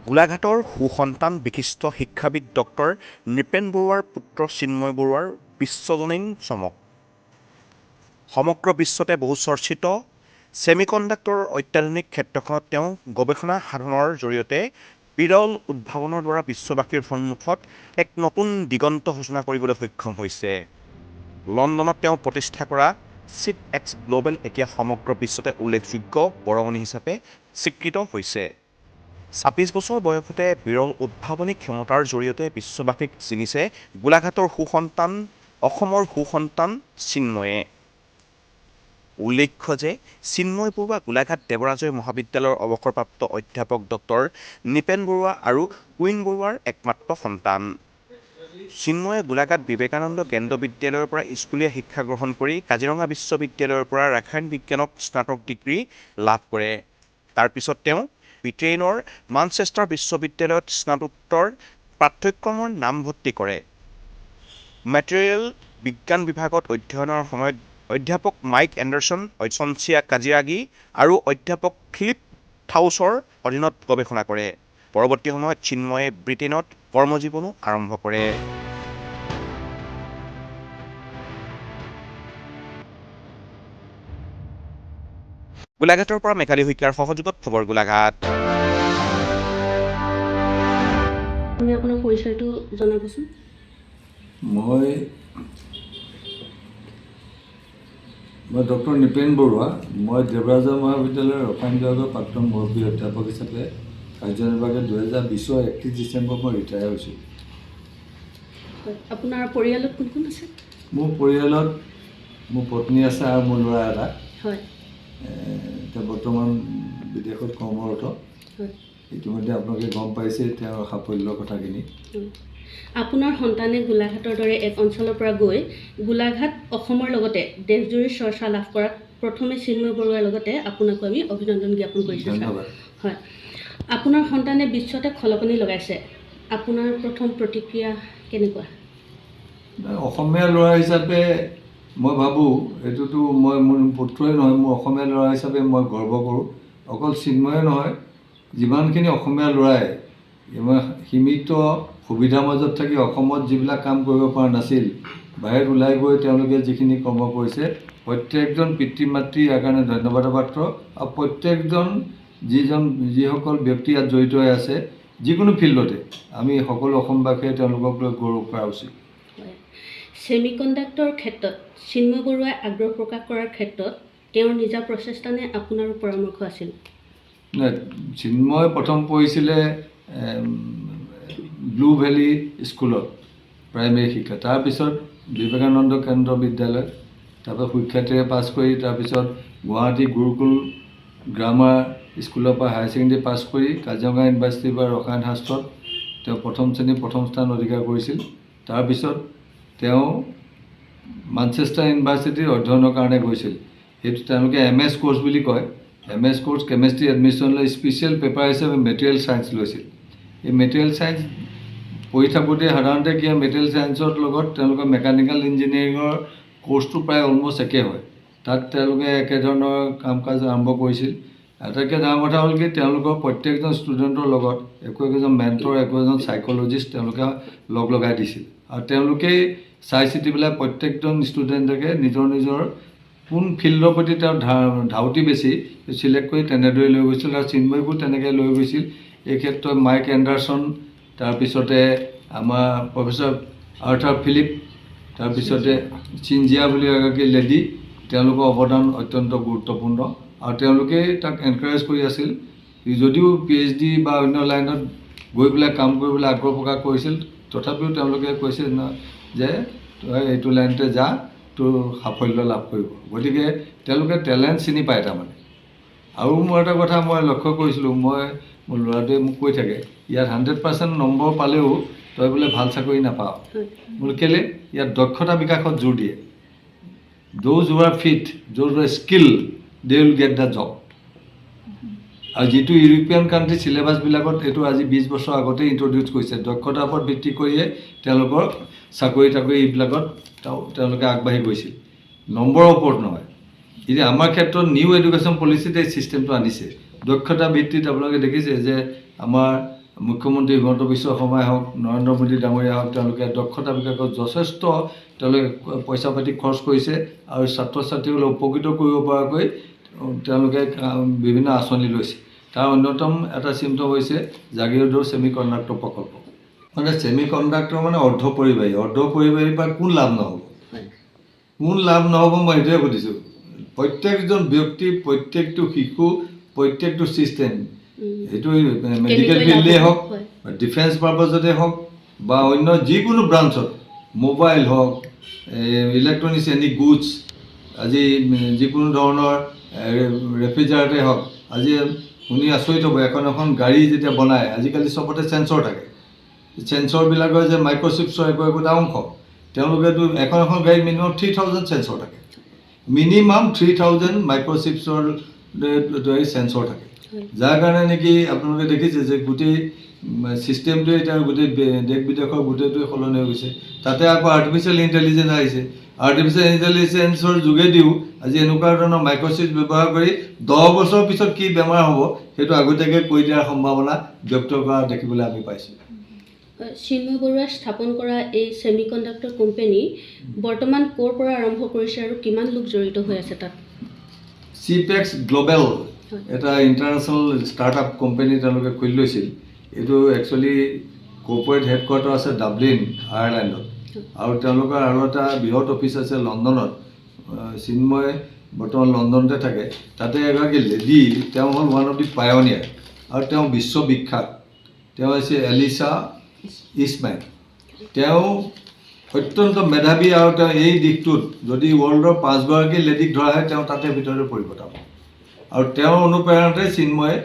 গোলাঘাটৰ সুসন্তান বিশিষ্ট শিক্ষাবিদ ডক্টৰ নৃপেন বৰুৱাৰ পুত্ৰ চিন্ময় বৰুৱাৰ বিশ্বজনীন চমক। সমগ্ৰ বিশ্বতে বহু চৰ্চিত ছেমিকণ্ডাক্টৰৰ অত্যাধুনিক ক্ষেত্ৰখনত তেওঁ গৱেষণা সাধনৰ জৰিয়তে বিৰল উদ্ভাৱনৰ দ্বাৰা বিশ্ববাসীৰ সন্মুখত এক নতুন দিগন্ত সূচনা কৰিবলৈ সক্ষম হৈছে। লণ্ডনত তেওঁ প্ৰতিষ্ঠা কৰা চিট এক্স গ্ল'বেল এতিয়া সমগ্ৰ বিশ্বতে উল্লেখযোগ্য বৰঙণি হিচাপে স্বীকৃত হৈছে। ২৬ বছৰ বয়সতে বিৰল উদ্ভাৱনী ক্ষমতাৰ জৰিয়তে বিশ্ববাসীক চিনিছে গোলাঘাটৰ সুসন্তান, অসমৰ সুসন্তান চিন্ময়ে। উল্লেখ্য যে চিন্ময় বৰুৱা গোলাঘাট দেৱৰাজয় মহাবিদ্যালয়ৰ অৱসৰপ্ৰাপ্ত অধ্যাপক ডক্টৰ নৃপেন বৰুৱা আৰু কুইন বৰুৱাৰ একমাত্ৰ সন্তান। চিন্ময়ে গোলাঘাট বিবেকানন্দ কেন্দ্ৰ বিদ্যালয়ৰ পৰা স্কুলীয়া শিক্ষা গ্ৰহণ কৰি কাজিৰঙা বিশ্ববিদ্যালয়ৰ পৰা ৰসায়ন বিজ্ঞানত স্নাতক ডিগ্ৰী লাভ কৰে। তাৰ পিছত তেওঁ ব্ৰিটেইনৰ মানচেষ্টাৰ বিশ্ববিদ্যালয়ত স্নাতকোত্তৰ পাঠ্যক্ৰমৰ নামভৰ্তি কৰে। মেটেৰিয়েল বিজ্ঞান বিভাগত অধ্যয়নৰ সময়ত অধ্যাপক মাইক এণ্ডাৰছন, অঞ্চিয়া কাজিৰাগী আৰু অধ্যাপক ফিলিপ থাউচৰ অধীনত গৱেষণা কৰে। পৰৱৰ্তী সময়ত চিন্ময়ে ব্ৰিটেইনত কৰ্মজীৱনো আৰম্ভ কৰে। গোলাঘাটৰ পৰা মেঘালী শইকীয়াৰ সহযোগত খবৰ গোলাঘাট। আপুনি আপোনাৰ পৰিচয়টো জনাবচোন। মই ডক্টৰ নৃপেন বৰুৱা। মই দেৱৰাজয় মহাবিদ্যালয়ৰ ৰসায়ন বিভাগৰ প্ৰাক্তন মুৰব্বী অধ্যাপক হিচাপে কাৰ্যনিৰ্বাহী 2020 31 ডিচেম্বৰ মই ৰিটায়াৰ হৈছোঁ। আপোনাৰ পৰিয়ালত কোন কোন আছে? মোৰ পৰিয়ালত মোৰ পত্নী আছে আৰু মোৰ ল'ৰা এটা। হয়। তেওঁ বৰ্তমান বিদেশত কৰ্মৰত। হয়। ইতিমধ্যে আপোনালোকে গম পাইছে তেওঁৰ সাফল্যৰ কথাখিনি। আপোনাৰ সন্তানে গোলাঘাটৰ দৰে এক অঞ্চলৰ পৰা গৈ গোলাঘাট অসমৰ লগতে দেশজুৰি চৰ্চা লাভ কৰাত প্ৰথমে চিন্ময় বৰুৱাৰ লগতে আপোনাকো আমি অভিনন্দন জ্ঞাপন কৰিছোঁ। ধন্যবাদ। হয়, আপোনাৰ সন্তানে বিশ্বতে খলকনি লগাইছে, আপোনাৰ প্ৰথম প্ৰতিক্ৰিয়া কেনেকুৱা? অসমীয়া ল'ৰা হিচাপে মই ভাবোঁ এইটোতো মই মোৰ পুত্ৰই নহয়, মোৰ অসমীয়া ল'ৰা হিচাপে মই গৰ্ব কৰোঁ। অকল চিন্ময়ে নহয়, যিমানখিনি অসমীয়া ল'ৰাই ইমান সীমিত সুবিধাৰ মাজত থাকি অসমত যিবিলাক কাম কৰিব পৰা নাছিল, বাহিৰত ওলাই গৈ তেওঁলোকে যিখিনি কৰ্ম কৰিছে, প্ৰত্যেকজন পিতৃ মাতৃ ইয়াৰ কাৰণে ধন্যবাদৰ পাত্ৰ। আৰু প্ৰত্যেকজন যিসকল ব্যক্তি ইয়াত জড়িত হৈ আছে, যিকোনো ফিল্ডতে আমি সকলো অসমবাসীয়ে তেওঁলোকক লৈ গৌৰৱ কৰা উচিত। ছেমিকণ্ডাক্টৰ ক্ষেত্ৰত চিন্ময় বৰুৱাই আগ্ৰহ প্ৰকাশ কৰাৰ ক্ষেত্ৰত তেওঁৰ নিজা প্ৰচেষ্টা নে আপোনাৰো পৰামৰ্শ আছিল? নাই, চিন্ময় প্ৰথম পঢ়িছিলে ব্লু ভেলী স্কুলত প্ৰাইমেৰী শিক্ষা, তাৰপিছত বিবেকানন্দ কেন্দ্ৰ বিদ্যালয়, তাৰপৰা সুখ্যাতিৰে পাছ কৰি তাৰপিছত গুৱাহাটী গুৰুকুল গ্ৰামাৰ স্কুলৰ পৰা হায়াৰ ছেকেণ্ডেৰী পাছ কৰি কাজিৰঙা ইউনিভাৰ্চিটিৰ পৰা ৰসায়ন শাস্ত্ৰত তেওঁ প্ৰথম শ্ৰেণীৰ প্ৰথম স্থান অধিকাৰ কৰিছিল। তাৰপিছত তেওঁ মানচেষ্টাৰ ইউনিভাৰ্চিটিৰ অধ্যয়নৰ কাৰণে গৈছিল। সেইটো তেওঁলোকে MS কোৰ্চ বুলি কয়। MS কোৰ্চ কেমেষ্ট্ৰি এডমিশ্যন লৈ স্পেচিয়েল পেপাৰ হিচাপে মেটেৰিয়েল ছায়েন্স লৈছিল। এই মেটেৰিয়েল ছায়েন্স পঢ়ি থাকোঁতে সাধাৰণতে কি হয়, মেটেৰিয়েল ছায়েন্সৰ লগত তেওঁলোকৰ মেকানিকেল ইঞ্জিনিয়াৰিঙৰ কোৰ্চটো প্ৰায় অলমষ্ট একে হয়। তাত তেওঁলোকে একেধৰণৰ কাম কাজ আৰম্ভ কৰিছিল। আটাইতকৈ ডাঙৰ কথা হ'ল কি, তেওঁলোকৰ প্ৰত্যেকজন ষ্টুডেণ্টৰ লগত একোজন মেণ্টৰ, একোজন চাইক'লজিষ্ট তেওঁলোকে লগ লগাই দিছিল। আৰু তেওঁলোকেই চাই চিতি পেলাই প্ৰত্যেকজন ষ্টুডেণ্টকে নিজৰ নিজৰ কোন ফিল্ডৰ প্ৰতি তেওঁৰ ধাউতি বেছি চিলেক্ট কৰি তেনেদৰে লৈ গৈছিল। আৰু চিন্ময়কো তেনেকৈ লৈ গৈছিল। এই ক্ষেত্ৰত মাইক এণ্ডাৰছন, তাৰপিছতে আমাৰ প্ৰফেচৰ আৰ্থাৰ ফিলিপ, তাৰপিছতে চিনজিয়া বুলি এগৰাকী লেডি, তেওঁলোকৰ অৱদান অত্যন্ত গুৰুত্বপূৰ্ণ। আৰু তেওঁলোকেই তাক এনকাৰেজ কৰি আছিল। যদিও PhD বা অন্য লাইনত গৈ পেলাই কাম কৰিবলৈ আগ্ৰহ প্ৰকাশ কৰিছিল, তথাপিও তেওঁলোকে কৈছে যে তই এইটো লাইনতে যা, তোৰ সাফল্য লাভ কৰিব। গতিকে তেওঁলোকে টেলেণ্ট চিনি পায় তাৰমানে। আৰু মোৰ এটা কথা মই লক্ষ্য কৰিছিলোঁ, মোৰ ল'ৰাটোৱে মোক কৈ থাকে, ইয়াত 100% নম্বৰ পালেও তই বোলে ভাল চাকৰি নাপাৱ। বোলে কেলৈ? ইয়াত দক্ষতা বিকাশত জোৰ দিয়ে। Those who are fit, those who are skilled, they will get the job. আৰু যিটো ইউৰোপীয়ান কাণ্ট্ৰি চিলেবাছবিলাকত এইটো আজি 20 বছৰ আগতেই ইণ্ট্ৰডিউচ কৰিছে। দক্ষতাৰ ওপৰত ভিত্তি কৰিয়ে তেওঁলোকৰ চাকৰি এইবিলাকত তেওঁলোকে আগবাঢ়ি গৈছিল, নম্বৰৰ ওপৰত নহয়। এতিয়া আমাৰ ক্ষেত্ৰত নিউ এডুকেশ্যন পলিচিত এই ছিষ্টেমটো আনিছে। দক্ষতা ভিত্তিত আপোনালোকে দেখিছে যে আমাৰ মুখ্যমন্ত্ৰী হিমন্ত বিশ্ব শৰ্মাই হওক, নৰেন্দ্ৰ মোদী ডাঙৰীয়া হওক, তেওঁলোকে দক্ষতা বিকাশত যথেষ্ট তেওঁলোকে পইচা পাতি খৰচ কৰিছে আৰু ছাত্ৰ ছাত্ৰীসকলক উপকৃত কৰিব পৰাকৈ তেওঁলোকে বিভিন্ন আঁচনি লৈছে। তাৰ অন্যতম এটা চিন্তা হৈছে জাগিৰোডৰ ছেমি কণ্ডাক্টৰ প্ৰকল্প। মানে ছেমি কণ্ডাক্টৰ মানে অৰ্ধপৰিবাহীৰ পৰা কোন লাভ নহ'ব, কোন লাভ নহ'ব মই সেইটোৱে সুধিছোঁ। প্ৰত্যেকজন ব্যক্তি, প্ৰত্যেকটো শিশু, প্ৰত্যেকটো ছিষ্টেম, সেইটো মেডিকেল ফিল্ডেই হওক, ডিফেন্স পাৰ্পাছতে হওক বা অন্য যিকোনো ব্ৰাঞ্চত, মোবাইল হওক, ইলেক্ট্ৰনিক্স এনি গুডছ, আজি যিকোনো ধৰণৰ ৰেফ্ৰিজাৰেটৰে হওক। আজি শুনি আচৰিত হ'ব, এখন গাড়ী যেতিয়া বনায় আজিকালি চবতে চেঞ্চৰ থাকে। চেঞ্চৰবিলাকৰ যে মাইক্ৰ'চিপছৰ একোটা অংশ, তেওঁলোকেতো এখন গাড়ীত মিনিমাম 3000 চেঞ্চৰ থাকে, মিনিমাম 3000 মাইক্ৰ'চিপছৰ চেঞ্চৰ থাকে। যাৰ কাৰণে নেকি আপোনালোকে দেখিছে যে গোটেই ছিষ্টেমটোৱে এতিয়া গোটেই দেশ বিদেশৰ গোটেইটোৱে সলনি হৈ গৈছে। তাতে আকৌ আৰ্টিফিচিয়েল ইণ্টেলিজেঞ্চ আহিছে। আৰ্টিফিচিয়েল ইণ্টেলিজেঞ্চৰ যোগেদিও আজি এনেকুৱা ধৰণৰ মাইক্ৰ'চিপ ব্যৱহাৰ কৰি 10 বছৰৰ পিছত কি বেমাৰ হ'ব সেইটো আগতীয়াকৈ কৈ দিয়াৰ সম্ভাৱনা ব্যক্ত কৰা দেখিবলৈ আমি পাইছোঁ। চিন্ময় বৰুৱাই স্থাপন কৰা এই ছেমি কণ্ডাক্টৰ কোম্পানী বৰ্তমান ক'ৰ পৰা আৰম্ভ কৰিছে আৰু কিমান লোক জড়িত হৈ আছে তাত? চিপেক্স গ্ল'বেল এটা ইণ্টাৰনেশ্যনেল ষ্টাৰ্টআপ কোম্পানী তেওঁলোকে খুলি লৈছিল। এইটো একচুৱেলি কৰ্পৰেট হেডকোৱাৰ্টাৰ আছে ডাবলিন, আয়াৰলেণ্ডত, আৰু তেওঁলোকৰ আৰু এটা বৃহৎ অফিচ আছে লণ্ডনত। চিন্ময় বৰ্তমান লণ্ডনতে থাকে। তাতে এগৰাকী লেডি, তেওঁ হ'ল ওৱান অফ দি পায়নিয়াৰ আৰু তেওঁ বিশ্ববিখ্যাত। তেওঁ হৈছে এলিছা ইছমাইল। তেওঁ অত্যন্ত মেধাৱী আৰু তেওঁ এই দিশটোত যদি ৱৰ্ল্ডৰ 5গৰাকী লেডিক ধৰা হয় তেওঁ তাতে ভিতৰতে পৰিব। আৰু তেওঁৰ অনুপ্ৰেৰণাতে চিন্ময়ে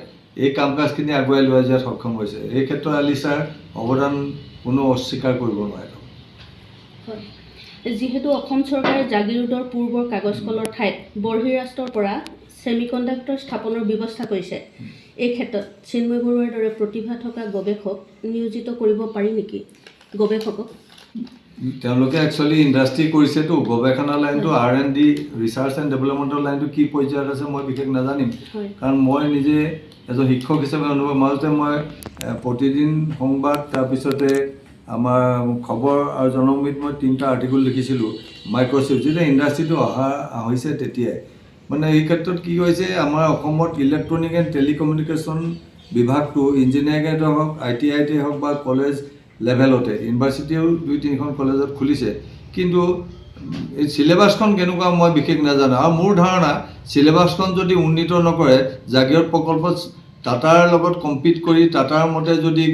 এই কাম কাজখিনি আগুৱাই লৈ যোৱাত সক্ষম হৈছে। এই ক্ষেত্ৰত এলিছাৰ অৱদান কোনো অস্বীকাৰ কৰিব নোৱাৰে। যিহেতু অসম চৰকাৰে জাগিৰোডৰ পূৰ্বৰ কাগজ কলৰ ঠাইত বহিৰাষ্ট্ৰৰ পৰা ছেমি কণ্ডাক্টৰ স্থাপনৰ ব্যৱস্থা কৰিছে, এই ক্ষেত্ৰত চিন্ময় বৰুৱাৰ দৰে প্ৰতিভা থকা গৱেষক নিয়োজিত কৰিব পাৰি নেকি? গৱেষকক তেওঁলোকে একচুৱেলি ইণ্ডাষ্ট্ৰি কৰিছেতো, গৱেষণা লাইনটো R&D ৰিচাৰ্চ এণ্ড ডেভেলপমেণ্টৰ লাইনটো কি পৰ্যায়ত আছে মই বিশেষ নাজানিম, কাৰণ মই নিজে এজন শিক্ষক হিচাপে অনুভৱ। মাজতে মই প্ৰতিদিন সংবাদ, তাৰপিছতে আমাৰ খবৰ আৰু জনমত মই 3টা আৰ্টিকল লিখিছিলোঁ মাইক্ৰ'চিপ যেতিয়া ইণ্ডাষ্ট্ৰিটো হৈছে তেতিয়াই। মানে এই ক্ষেত্ৰত কি হৈছে, আমাৰ অসমত ইলেক্ট্ৰনিক এণ্ড টেলিকমিউনিকেশ্যন বিভাগটো ইঞ্জিনিয়াৰিঙতে হওক, ITIতে হওক বা কলেজ লেভেলতে, ইউনিভাৰ্চিটিও 2-3খন কলেজত খুলিছে, কিন্তু এই চিলেবাছখন কেনেকুৱা মই বিশেষ নাজানো। আৰু মোৰ ধাৰণা চিলেবাছখন যদি উন্নীত নকৰে, জাগিৰোড প্ৰকল্পত টাটাৰ লগত কম্পিট কৰি টাটাৰ মতে যদি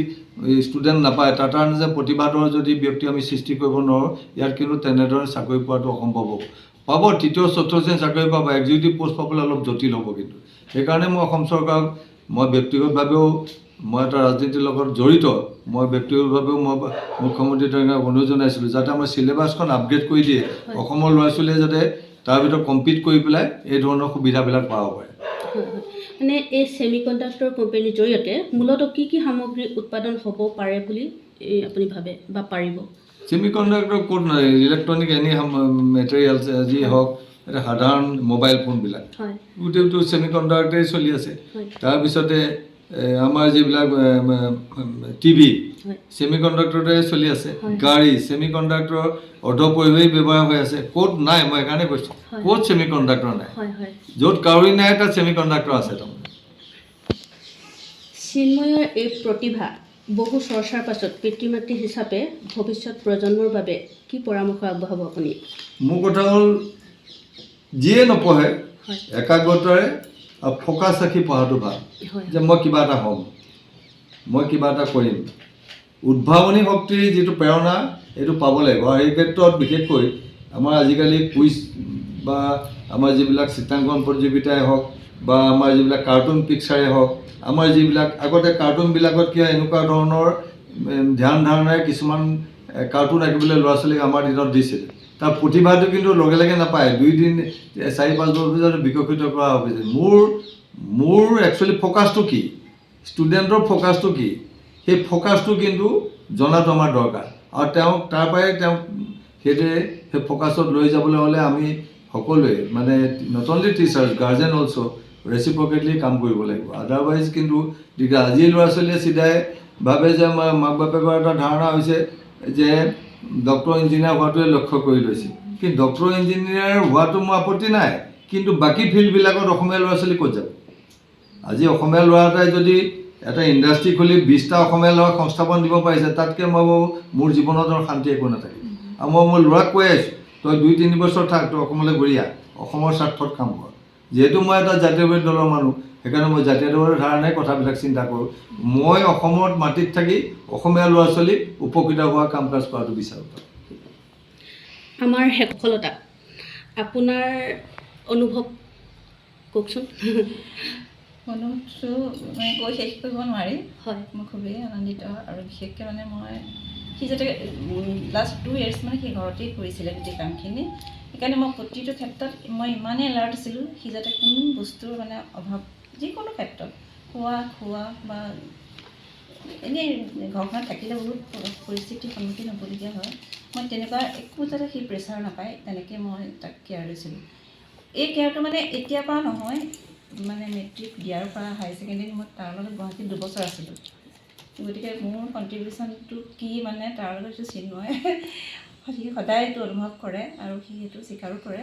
ষ্টুডেণ্ট নাপায়, টাটাৰ নিজে প্ৰতিভাধৰ যদি ব্যক্তি আমি সৃষ্টি কৰিব নোৱাৰোঁ, ইয়াত কিন্তু তেনেদৰে চাকৰি পোৱাটো অসম্ভৱ হ'ব। পাব, 3য় 4ৰ্থ শ্ৰেণীৰ চাকৰি পাব, এক্সিকিউটিভ পষ্ট পাবলৈ অলপ জটিল হ'ব। কিন্তু সেইকাৰণে মই অসম চৰকাৰক, মই ব্যক্তিগতভাৱেও মই এটা ৰাজনীতিৰ লগত জড়িত, মই ব্যক্তিগতভাৱেও মই মুখ্যমন্ত্ৰী ডাঙৰীয়াক অনুৰোধ জনাইছিলোঁ যাতে আমাৰ চিলেবাছখন আপগ্ৰেড কৰি দিয়ে, অসমৰ ল'ৰা ছোৱালীয়ে যাতে তাৰ ভিতৰত কম্পিট কৰি পেলাই এই ধৰণৰ সুবিধাবিলাক পাব পাৰে। মানে এই ছেমি কণ্ডাক্টৰ কোম্পানীৰ জৰিয়তে মূলতঃ কি কি সামগ্ৰী উৎপাদন হ'ব পাৰে বুলি আপুনি ভাবে বা পাৰিব? ছেমি কণ্ডাক্টৰ ক'ত নাই, ইলেক্ট্ৰনিক এনি মেটেৰিয়েলছ যি হওক, এটা সাধাৰণ মোবাইল ফোনবিলাক গোটেইটো ছেমি কণ্ডাক্টৰেই চলি আছে। তাৰপিছতে আমাৰ যিবিলাক টিভি ছেমি কণ্ডাক্টৰে চলি আছে, গাড়ী ছেমি কণ্ডাক্টৰ অৰ্ধপৰিবাহী ব্যৱহাৰ হৈ আছে। ক'ত নাই মই সেইকাৰণে কৈছোঁ, ক'ত ছেমি কণ্ডাক্টৰ নাই, য'ত কাউৰী নাই তাত ছেমি কণ্ডাক্টৰ আছে। তাৰমানে চিন্ময়ৰ এই প্ৰতিভা বহু চৰ্চাৰ পাছত পিতৃ মাতৃ হিচাপে ভৱিষ্যত প্ৰজন্মৰ বাবে কি পৰামৰ্শ আগবঢ়াব আপুনি? মোৰ কথা হ'ল, যিয়ে নপঢ়ে একাগ্ৰতাৰে আৰু ফ'কাছ ৰাখি পঢ়াটো ভাল, যে মই কিবা এটা হ'ম, মই কিবা এটা কৰিম। উদ্ভাৱনী শক্তিৰ যিটো প্ৰেৰণা এইটো পাব লাগিব। আৰু এই ক্ষেত্ৰত বিশেষকৈ আমাৰ আজিকালি কুইজ বা আমাৰ যিবিলাক চিত্ৰাংকন প্ৰতিযোগিতাই হওক বা আমাৰ যিবিলাক কাৰ্টুন পিকচাৰেই হওক, আমাৰ যিবিলাক আগতে কাৰ্টুনবিলাকত কি হয়, এনেকুৱা ধৰণৰ ধ্যান ধাৰণাৰে কিছুমান কাৰ্টুন আঁকিবলৈ ল'ৰা ছোৱালীক আমাৰ দিনত দিছিল। তাৰ প্ৰতিভাটো কিন্তু লগে লগে নাপায়, 2-3 4-5 বছৰ পিছত বিকশিত কৰা হৈছে। মোৰ একচুৱেলি ফ'কাছটো কি, ষ্টুডেণ্টৰ ফ'কাছটো কি, সেই ফ'কাছটো কিন্তু জনাটো আমাৰ দৰকাৰ। আৰু তেওঁক তাৰ পৰাই সেইটোৱে সেই ফ'কাছত লৈ যাবলৈ হ'লে আমি সকলোৱে মানে not only teachers, guardian also' reciprocally কাম কৰিব লাগিব। আদাৰৱাইজ কিন্তু আজিৰ ল'ৰা ছোৱালীয়ে চিধাই ভাবে যে মাক বাপেকৰ এটা ধাৰণা হৈছে যে ডক্টৰ ইঞ্জিনিয়াৰ হোৱাটোৱে লক্ষ্য কৰি লৈছে। কিন্তু ডক্টৰ ইঞ্জিনিয়াৰ হোৱাটো মোৰ আপত্তি নাই, কিন্তু বাকী ফিল্ডবিলাকত অসমীয়া ল'ৰা ছোৱালী ক'ত যাব? আজি অসমীয়া ল'ৰা এটাই যদি এটা ইণ্ডাষ্ট্ৰি খুলি 20টা অসমীয়া ল'ৰাক সংস্থাপন দিব পাৰিছে, তাতকৈ মই মোৰ জীৱনত শান্তি একো নাথাকে। আৰু মই মোৰ ল'ৰাক কৈ আছোঁ, তই 2-3 বছৰ থাক, তই অসমলৈ ঘূৰি আহ, অসমৰ স্বাৰ্থত কাম কৰ। যিহেতু মই এটা জাতীয়বাদী দলৰ মানুহ, সেইকাৰণে মই জাতীয়তাবাদৰ ধাৰণাই কথাবিলাক চিন্তা কৰোঁ। মই অসমত মাটিত থাকি অসমীয়া ল'ৰা ছোৱালী উপকৃত হোৱা কাম কাজ কৰাটো বিচাৰোঁ। আমাৰ সফলতা আপোনাৰ অনুভৱ কওকচোন। অনুভৱটো মানে কৈ শেষ কৰিব নোৱাৰি। হয়, মই খুবেই আনন্দিত, আৰু বিশেষকৈ মানে মই সি যাতে লাষ্ট 2 years মানে সি ঘৰতেই কৰিছিলে গোটেই কামখিনি, সেইকাৰণে মই প্ৰতিটো ক্ষেত্ৰত মই ইমানেই এলাৰ্ট আছিলোঁ, সি যাতে কোনো বস্তুৰ মানে অভাৱ, যিকোনো ক্ষেত্ৰত খোৱা বা এনেই ঘৰখনত থাকিলে বহুত পৰিস্থিতিৰ সন্মুখীন হ'বলগীয়া হয়, মই তেনেকুৱা একো যাতে সি প্ৰেছাৰ নাপায় তেনেকৈ মই তাক কেয়াৰ লৈছিলোঁ। এই কেয়াৰটো মানে এতিয়াৰ পৰা নহয়, মানে মেট্ৰিক দিয়াৰ পৰা হায়াৰ ছেকেণ্ডেৰী মই তাৰ লগত গুৱাহাটীত 2 বছৰ আছিলোঁ। গতিকে মোৰ কণ্ট্ৰিবিউশ্যনটো কি মানে তাৰ লগত চিন্ময় সি সদায় এইটো অনুভৱ কৰে, আৰু সি সেইটো স্বীকাৰো কৰে।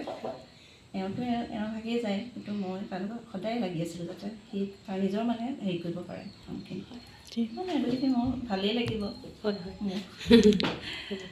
এওঁতো এওঁ ভাগেই যায়, কিন্তু মই তাৰ লগত সদায় লাগি আছিলোঁ যাতে সি তাৰ নিজৰ মানে হেৰি কৰিব পাৰে কামখিনি। মানে গতিকে মোৰ ভালেই লাগিব। হয়।